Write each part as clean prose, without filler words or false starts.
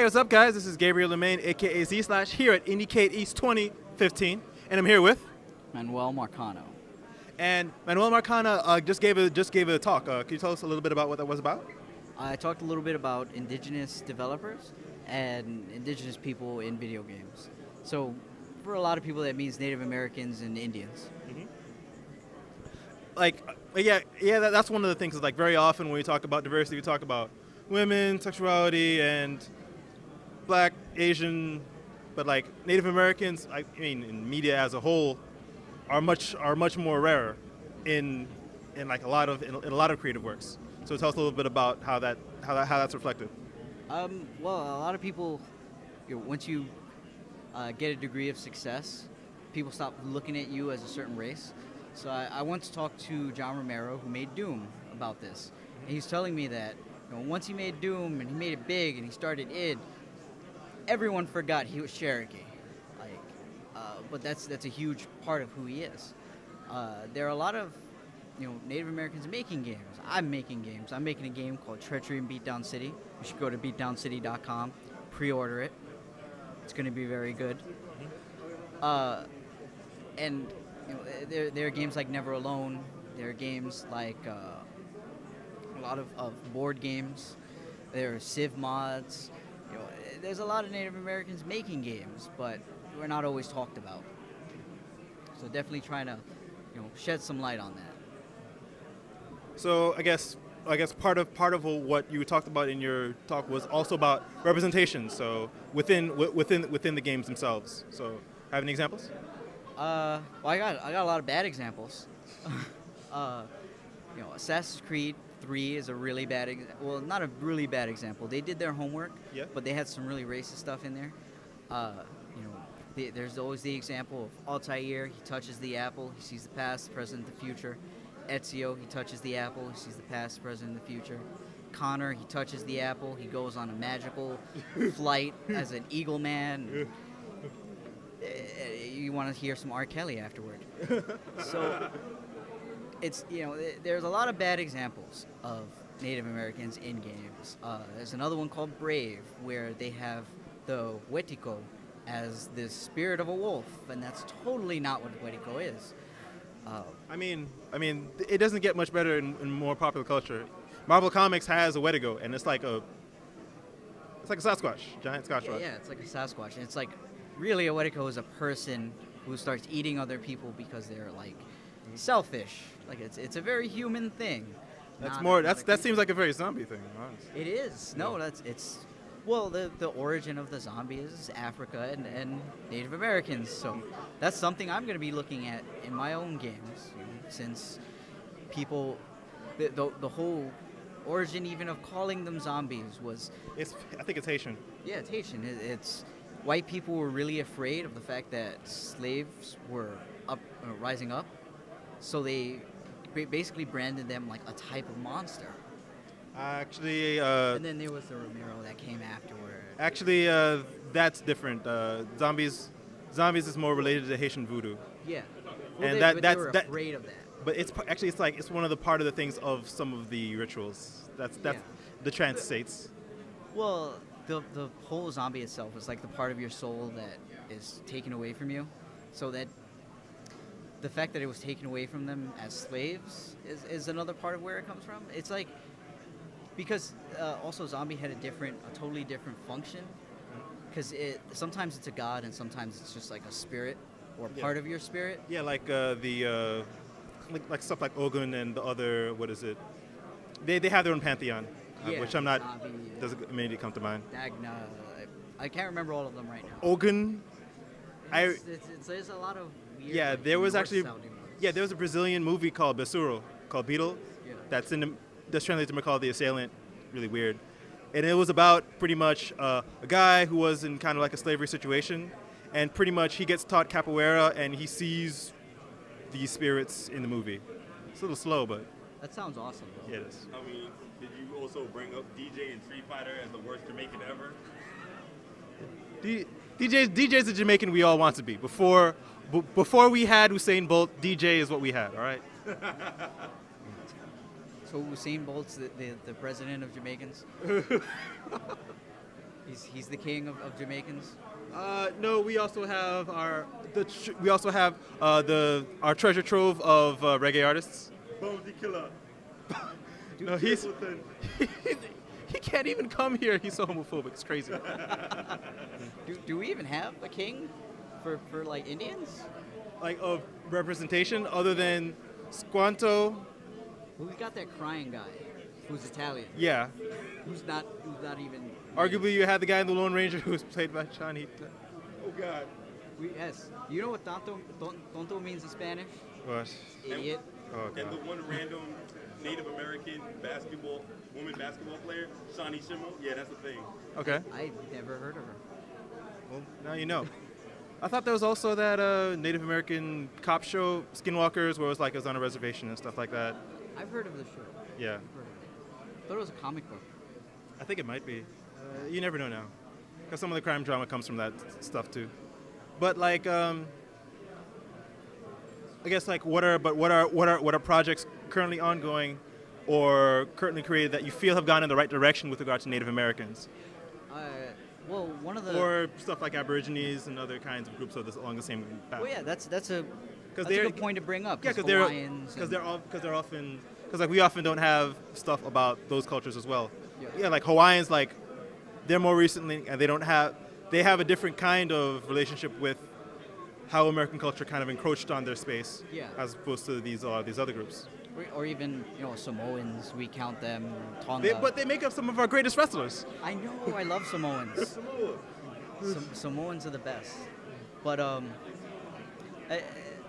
what's up, guys? This is Gabriel Lemaine, aka Z Slash, here at Indiecade East 2015, and I'm here with Manuel Marcano. And Manuel Marcano just gave a talk. Can you tell us a little bit about what that was about? I talked a little bit about indigenous developers and indigenous people in video games. So, for a lot of people, that means Native Americans and Indians. That's one of the things. Is like very often when we talk about diversity, we talk about women, sexuality, and Black, Asian, but like Native Americans, I mean, in media as a whole, are much more rarer in a lot of creative works. So tell us a little bit about how that's reflected. Well, a lot of people, once you get a degree of success, people stop looking at you as a certain race. So I once talked to John Romero, who made Doom, about this. And he's telling me that once he made Doom and he made it big and he started id, everyone forgot he was Cherokee. But that's a huge part of who he is. There are a lot of Native Americans making games. I'm making games. I'm making a game called Treachery in Beatdown City. You should go to beatdowncity.com, pre-order it. It's going to be very good. And there are games like Never Alone. There are games like a lot of board games. There are Civ mods. There's a lot of Native Americans making games, but we're not always talked about. So definitely trying to shed some light on that. So I guess part of what you talked about in your talk was also about representation. So within the games themselves. So have any examples? Well, I got a lot of bad examples. Assassin's Creed 3 is a really bad well, not a really bad example. They did their homework, yeah, but they had some really racist stuff in there. There's always the example of Altair. He touches the apple, he sees the past, the present, the future. Ezio, he touches the apple, he sees the past, the present, the future. Connor, he touches the apple, he goes on a magical flight as an eagle man. You want to hear some R. Kelly afterward. So it's there's a lot of bad examples of Native Americans in games. There's another one called Brave, where they have the Wetiko as the spirit of a wolf, and that's totally not what Wetiko is. I mean, it doesn't get much better in more popular culture. Marvel Comics has a Wetiko, and it's like a Sasquatch, giant Sasquatch. Yeah, it's like a Sasquatch, and it's like really a Wetiko is a person who starts eating other people because they're like selfish. Like it's a very human thing. That seems like a very zombie thing, honestly. It is. No, well, the origin of the zombie is Africa and Native Americans. So that's something I'm going to be looking at in my own games, since people, the whole origin even of calling them zombies was. I think it's Haitian. Yeah, it's Haitian. It's white people were really afraid of the fact that slaves were rising up, so they basically branded them like a type of monster. Actually, and then there was the Romero that came afterward. Actually, that's different. Zombies is more related to Haitian voodoo. Yeah, well, and they were afraid of that. But it's one of the part of the things of some of the rituals. That's the trance states. Well, the whole zombie itself is like the part of your soul that is taken away from you, so that the fact that it was taken away from them as slaves is another part of where it comes from. It's like, because also zombie had a totally different function, because sometimes it's a god and sometimes it's just like a spirit or part of your spirit. Yeah, like like stuff like Ogun and the other, what is it? They have their own pantheon, which I'm not, doesn't immediately come to mind. Dagna, I can't remember all of them right now. Ogun, there's a lot of weird. Yeah, there was actually, there was a Brazilian movie called Beetle, that's translated to called The Assailant, really weird. And it was about pretty much a guy who was in kind of like a slavery situation, and pretty much he gets taught capoeira and he sees these spirits in the movie. It's a little slow, but that sounds awesome, though. Yeah, it is. I mean, did you also bring up DJ and Street Fighter as the worst Jamaican ever? DJ's the Jamaican we all want to be. Before we had Usain Bolt, DJ is what we had, all right? So Usain Bolt's the president of Jamaicans? He's the king of Jamaicans. No, we also have our treasure trove of reggae artists. Bones the Killer. No, he can't even come here. He's so homophobic. It's crazy. Do we even have a king for like Indians? Like of representation other than Squanto. Well, we got that crying guy who's Italian. Yeah. Who's not even. Arguably, you had the guy in the Lone Ranger who was played by Johnny. Oh God. Yes. You know what tonto means in Spanish? What? Idiot. Oh And the god. one random Native American woman basketball player, Shawnee Schimmel. Yeah, that's the thing. Okay. I never heard of her. Well, now you know. I thought there was also that Native American cop show, Skinwalkers, where it was on a reservation and stuff like that. I've heard of the show. Yeah. I've heard of it. Thought it was a comic book. I think it might be. You never know now, because some of the crime drama comes from that stuff too. But like, I guess like what are projects currently ongoing, or currently created that you feel have gone in the right direction with regard to Native Americans, Well, one of the. or stuff like Aborigines and other kinds of groups along the same path. Well, yeah, that's a Because good point to bring up. Yeah, because we often don't have stuff about those cultures as well. Yeah. Like Hawaiians, like they're more recently, and they have a different kind of relationship with how American culture kind of encroached on their space, Yeah. as opposed to these other groups. Or even Samoans, we count them. Tonga. But they make up some of our greatest wrestlers. I know, I love Samoans. Samoans are the best. But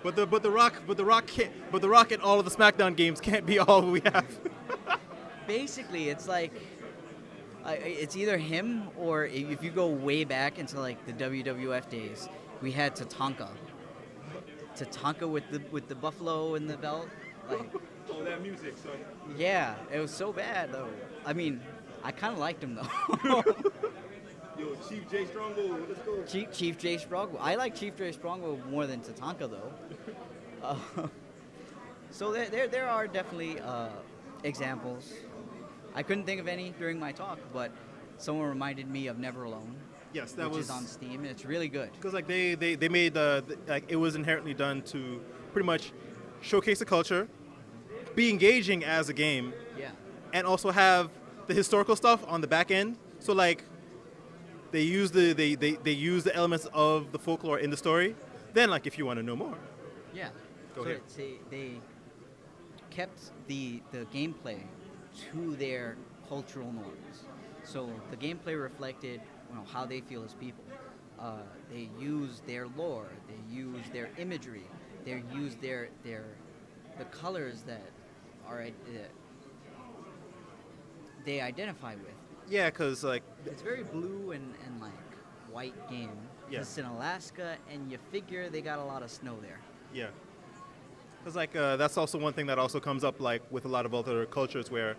But the Rock in all of the SmackDown games can't be all we have. basically, it's like it's either him, or if you go way back into like the WWF days, we had Tatanka with the buffalo and the belt. Like, Oh, that music, son. yeah, it was so bad though. I mean, I kind of liked him though. Yo, Chief J Strongbow, let's go. Chief J Strongbow. I like Chief J Strongbow more than Tatanka though. So there are definitely examples. I couldn't think of any during my talk, but someone reminded me of Never Alone. Yes, that which was is on Steam, and it's really good. because like they made like it was inherently done to pretty much showcase the culture, be engaging as a game, Yeah. and also have the historical stuff on the back end. So like they use the elements of the folklore in the story. Then like if you want to know more, Yeah. Go so ahead. they kept the gameplay to their cultural norms. So the gameplay reflected how they feel as people. They use their lore. They use their imagery. They use the colors that are they identify with. yeah, because like It's very blue and like white game. Yeah. It's in Alaska, and you figure they got a lot of snow there. yeah, because like that's also one thing that also comes up like with a lot of other cultures where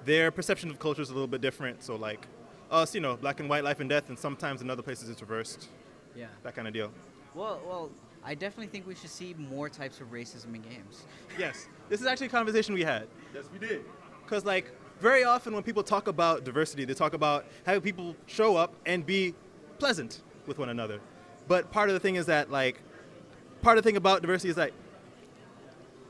their perception of culture is a little bit different. So like us, black and white, life and death, and sometimes in other places it's reversed. Yeah. That kind of deal. Well, I definitely think we should see more types of racism in games. Yes, this is actually a conversation we had. Yes, we did. Because, like, very often when people talk about diversity, they talk about having people show up and be pleasant with one another. But part of the thing is that, like, part of the thing about diversity is that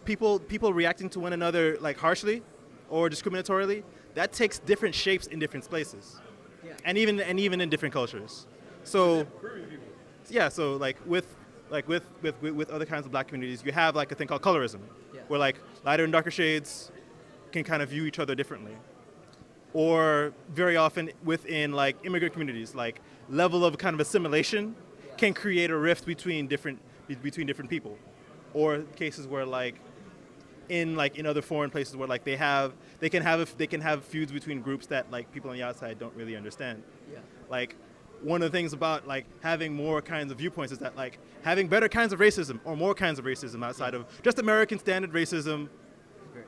people reacting to one another, like, harshly or discriminatorily, that takes different shapes in different places. Yeah. And even in different cultures. So, yeah, so, like, with other kinds of black communities, you have, like, a thing called colorism, Yeah. where, like, lighter and darker shades can kind of view each other differently. Or very often within like immigrant communities, like level of kind of assimilation can create a rift between different people. Or cases where like in other foreign places where like they can have feuds between groups that like people on the outside don't really understand. Yeah. Like one of the things about like having more kinds of viewpoints is that like having better kinds of racism or more kinds of racism outside of just American standard racism.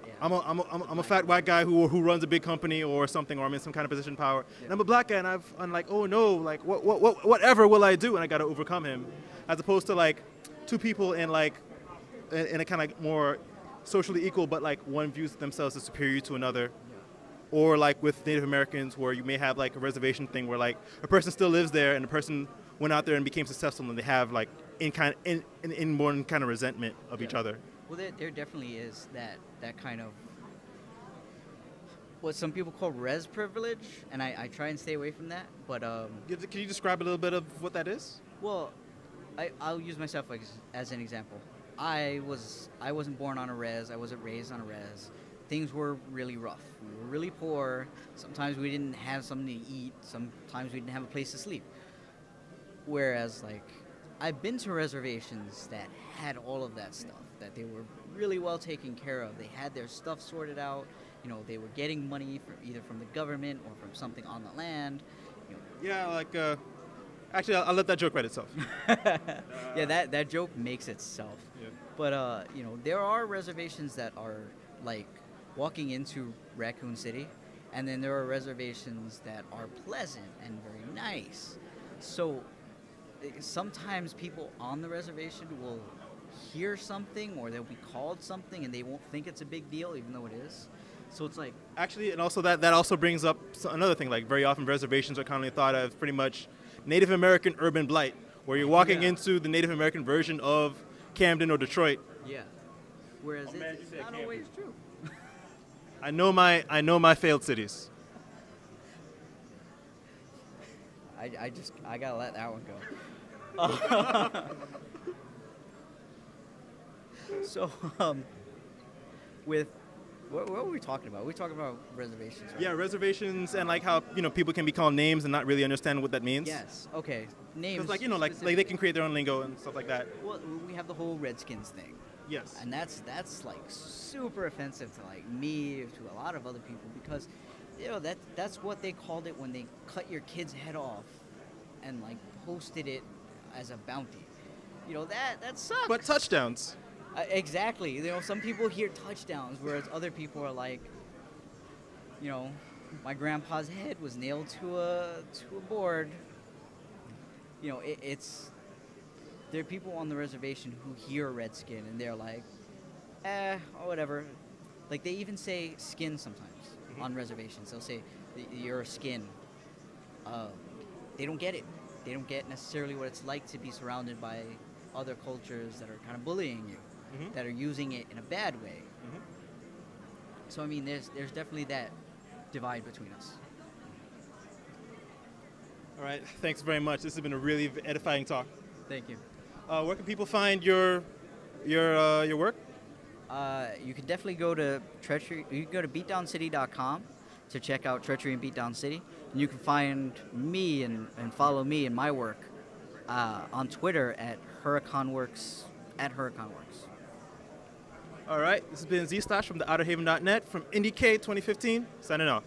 Yeah. I'm a fat white guy who runs a big company or something, or I'm in some kind of position of power. Yeah. And I'm a black guy, and I'm like, oh no, like whatever will I do? And I got to overcome him, as opposed to like two people in like in a kind of more socially equal, but like one views themselves as superior to another. or like with Native Americans where you may have like a reservation thing where like a person still lives there and the person went out there and became successful and they have like inborn kind of resentment of each other. Well, there definitely is that kind of what some people call res privilege, and I try and stay away from that. But Can you describe a little bit of what that is? well, I'll use myself as an example. I wasn't born on a res. I wasn't raised on a res. Things were really rough. We were really poor. Sometimes we didn't have something to eat. Sometimes we didn't have a place to sleep. Whereas, like, I've been to reservations that had all of that stuff, that they were really well taken care of. They had their stuff sorted out. You know, they were getting money either from the government or from something on the land. You know. Yeah, like, actually, I'll let that joke write itself. Yeah, that joke makes itself. Yeah. But, you know, there are reservations that are, like, walking into Raccoon City, and then there are reservations that are pleasant and very nice. So sometimes people on the reservation will hear something or they'll be called something and they won't think it's a big deal even though it is. So it's like... Actually, and also that also brings up another thing. Like, very often reservations are commonly thought of pretty much Native American urban blight, where you're walking into the Native American version of Camden or Detroit. Yeah. Whereas it's not always true. I know my failed cities. I gotta let that one go. So, with what were we talking about? We're talking about reservations, right? Yeah, reservations and like how people can be called names and not really understand what that means. Yes. Okay. Names. Because like they can create their own lingo and stuff like that. Well, we have the whole Redskins thing. Yes. And that's like super offensive to like me, to a lot of other people, because that's what they called it when they cut your kid's head off and like posted it as a bounty. That sucks. But touchdowns. Exactly. Some people hear touchdowns, whereas other people are like, my grandpa's head was nailed to a board. There are people on the reservation who hear Redskin and they're like, or whatever. Like, they even say skin sometimes on reservations. They'll say, you're a skin. They don't get it. They don't get necessarily what it's like to be surrounded by other cultures that are kind of bullying you, that are using it in a bad way. So, I mean, there's definitely that divide between us. All right. Thanks very much. This has been a really edifying talk. Thank you. Where can people find your work? You can definitely go to Treachery. You can go to beatdowncity.com to check out Treachery and Beatdown City. And you can find me and follow me and my work on Twitter at HurricaneWorks, @HurricaneWorks. All right. This has been Z Slash from the Outerhaven.net from Indiecade 2015. Signing off.